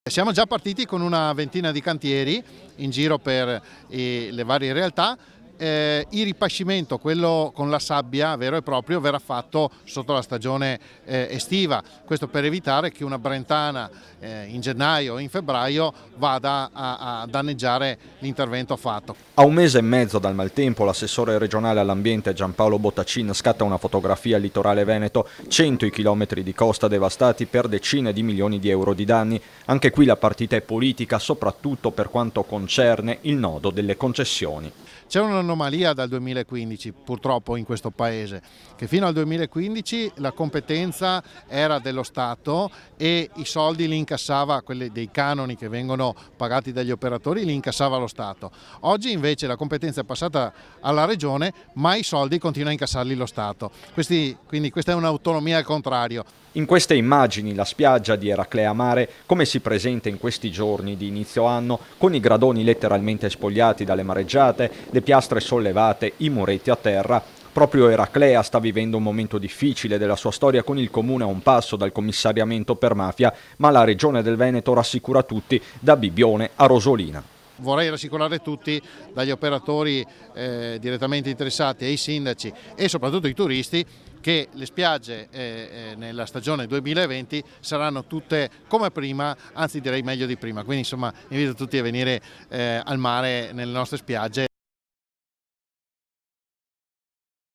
Siamo già partiti con una ventina di cantieri in giro per le varie realtà. Il ripascimento, quello con la sabbia vero e proprio, verrà fatto sotto la stagione estiva, questo per evitare che una brentana in gennaio o in febbraio vada a danneggiare l'intervento fatto. A un mese e mezzo dal maltempo, l'assessore regionale all'ambiente Giampaolo Bottacin scatta una fotografia al litorale veneto, 100 i chilometri di costa devastati per decine di milioni di euro di danni. Anche qui la partita è politica, soprattutto per quanto concerne il nodo delle concessioni. C'è un'anomalia dal 2015 purtroppo in questo paese, che fino al 2015 la competenza era dello Stato e i soldi li incassava, quelli dei canoni che vengono pagati dagli operatori, li incassava lo Stato. Oggi invece la competenza è passata alla Regione, ma i soldi continua a incassarli lo Stato. Quindi questa è un'autonomia al contrario. In queste immagini la spiaggia di Eraclea Mare, come si presenta in questi giorni di inizio anno, con i gradoni letteralmente spogliati dalle mareggiate, le piastre sollevate, i muretti a terra. Proprio Eraclea sta vivendo un momento difficile della sua storia, con il comune a un passo dal commissariamento per mafia, ma la Regione del Veneto rassicura tutti da Bibbione a Rosolina. Vorrei rassicurare tutti, dagli operatori direttamente interessati ai sindaci e soprattutto ai turisti, che le spiagge nella stagione 2020 saranno tutte come prima, anzi direi meglio di prima. Quindi insomma invito tutti a venire al mare nelle nostre spiagge.